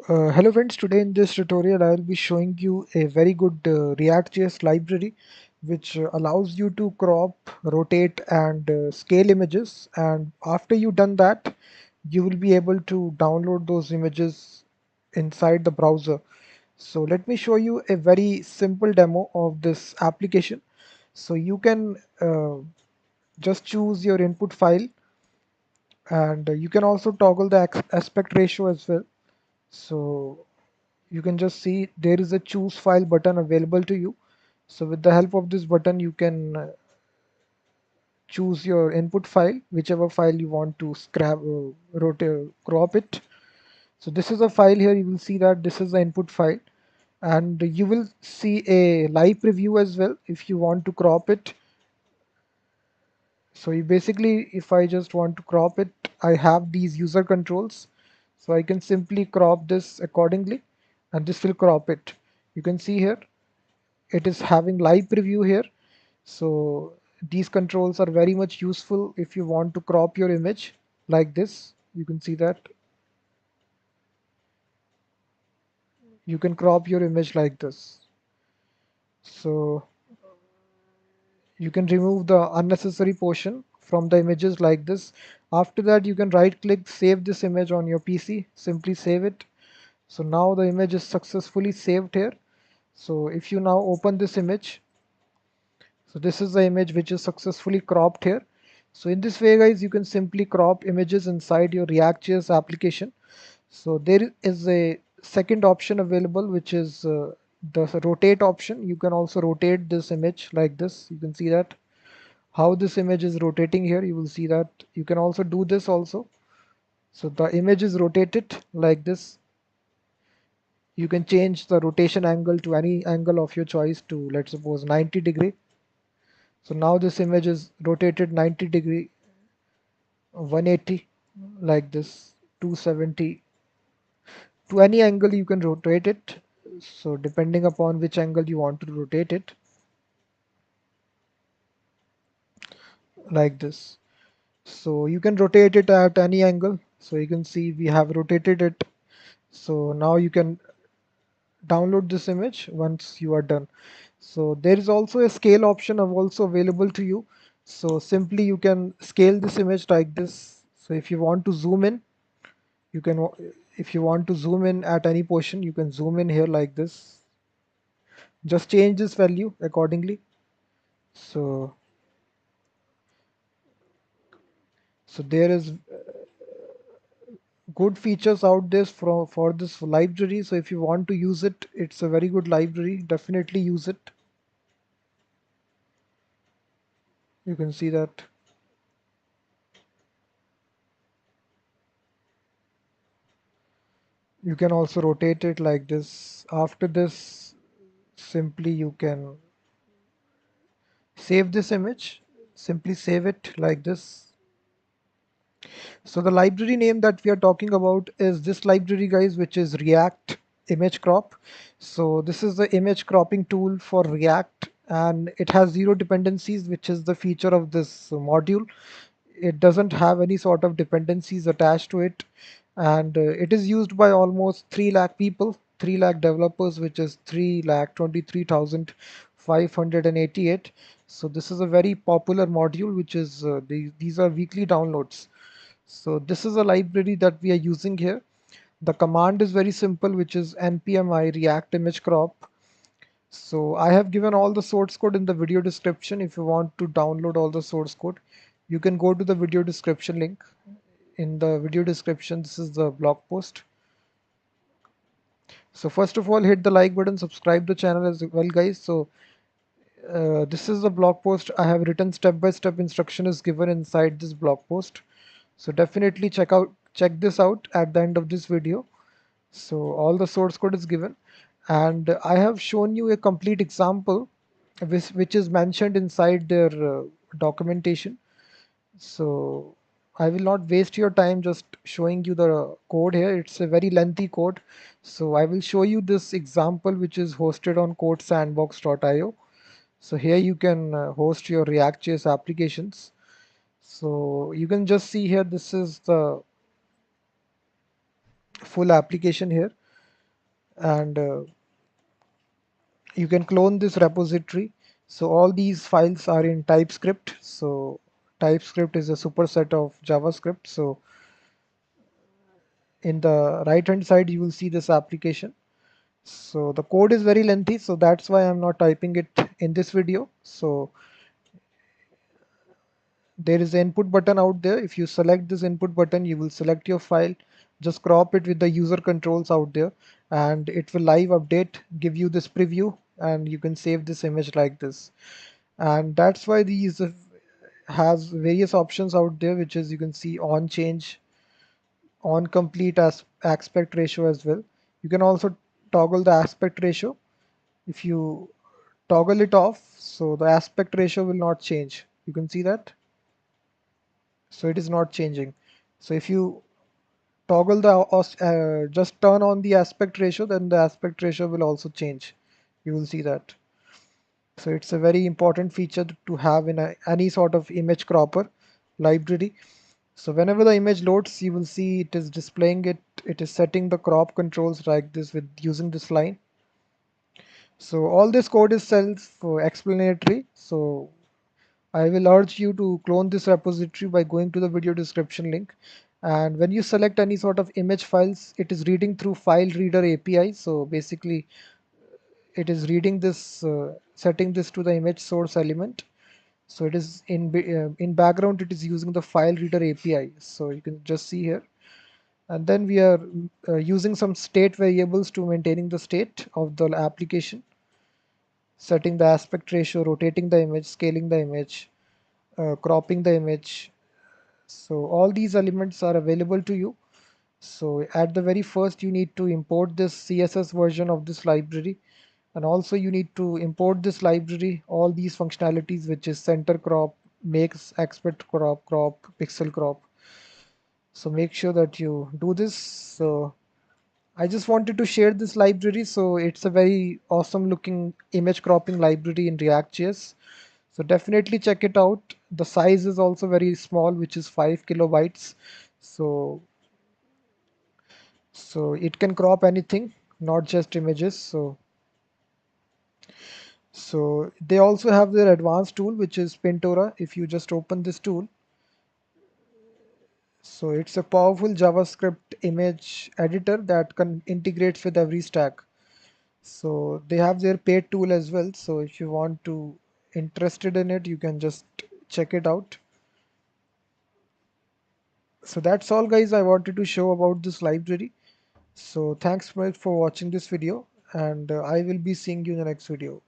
Hello friends, today in this tutorial I will be showing you a very good React.js library which allows you to crop, rotate and scale images, and after you've done that you will be able to download those images inside the browser. So let me show you a very simple demo of this application. So you can just choose your input file, and you can also toggle the aspect ratio as well. So you can just see there is a choose file button available to you. So with the help of this button you can choose your input file, whichever file you want to scrap, rotate, crop it. So this is a file here. You will see that this is the input file, and you will see a live preview as well if you want to crop it. So you basically, if I just want to crop it, I have these user controls, so I can simply crop this accordingly and this will crop it. You can see here it is having live preview here. So these controls are very much useful if you want to crop your image like this. You can see that you can crop your image like this. So you can remove the unnecessary portion from the images like this. After that you can right click, save this image on your PC, simply save it. So now the image is successfully saved here. So if you now open this image, so this is the image which is successfully cropped here. So in this way guys, you can simply crop images inside your React.js application. So there is a second option available, which is the rotate option. You can also rotate this image like this. You can see that how this image is rotating here. You will see that you can also do this also. So the image is rotated like this. You can change the rotation angle to any angle of your choice to, let's suppose, 90 degree. So now this image is rotated 90 degree, 180 like this, 270, to any angle you can rotate it. So depending upon which angle you want to rotate it, like this. So you can rotate it at any angle. So you can see we have rotated it. So now you can download this image once you are done. So there is also a scale option also available to you. So simply you can scale this image like this. So if you want to zoom in, you can, if you want to zoom in at any portion, you can zoom in here like this. Just change this value accordingly. So there is good features out there for this library. So if you want to use it, it's a very good library. Definitely use it. You can see that. You can also rotate it like this. After this, simply you can save this image. Simply save it like this. So the library name that we are talking about is this library guys, which is React Image Crop. So this is the image cropping tool for React, and it has zero dependencies, which is the feature of this module. It doesn't have any sort of dependencies attached to it, and it is used by almost 3 lakh people, 3 lakh developers, which is 3,23,588. So this is a very popular module, which is these are weekly downloads. So this is a library that we are using here. The command is very simple, which is npmi react image crop. So I have given all the source code in the video description. If you want to download all the source code, you can go to the video description link. In the video description, this is the blog post. So first of all, hit the like button, subscribe the channel as well guys. So this is the blog post I have written. Step by step instruction is given inside this blog post. So definitely check this out at the end of this video. So all the source code is given, and I have shown you a complete example which is mentioned inside their documentation. So I will not waste your time just showing you the code here. It's a very lengthy code. So I will show you this example which is hosted on codesandbox.io. So here you can host your React.js applications. So you can just see here, this is the full application here. and you can clone this repository. So all these files are in TypeScript. So TypeScript is a superset of JavaScript. So in the right hand side, you will see this application. So the code is very lengthy, so that's why I'm not typing it in this video. So there is an input button out there. If you select this input button, you will select your file, just crop it with the user controls out there, and it will live update, give you this preview, and you can save this image like this. And that's why these has various options out there, which is you can see on change, on complete as aspect ratio as well. You can also toggle the aspect ratio. If you toggle it off, so the aspect ratio will not change. You can see that. So it is not changing. So if you toggle the just turn on the aspect ratio, then the aspect ratio will also change. You will see that. So it's a very important feature to have in any sort of image cropper library. So whenever the image loads, you will see it is displaying it. It is setting the crop controls like this with using this line. So all this code is self-explanatory. So I will urge you to clone this repository by going to the video description link. And when you select any sort of image files, it is reading through file reader API. So basically, it is reading this, setting this to the image source element. So it is in background, it is using the file reader API. So you can just see here. And then we are using some state variables to maintaining the state of the application, setting the aspect ratio, rotating the image, scaling the image, cropping the image. So all these elements are available to you. So at the very first, you need to import this CSS version of this library. And also you need to import this library, all these functionalities, which is center crop, makes expert crop, pixel crop. So make sure that you do this. So I just wanted to share this library. So it's a very awesome looking image cropping library in React.js. So definitely check it out. The size is also very small, which is 5 kilobytes. So it can crop anything, not just images. So they also have their advanced tool, which is Pintora. If you just open this tool, so it's a powerful JavaScript image editor that can integrates with every stack. So they have their paid tool as well. So if you want to interested in it, you can just check it out. So that's all guys I wanted to show about this library. So thanks for watching this video, and I will be seeing you in the next video.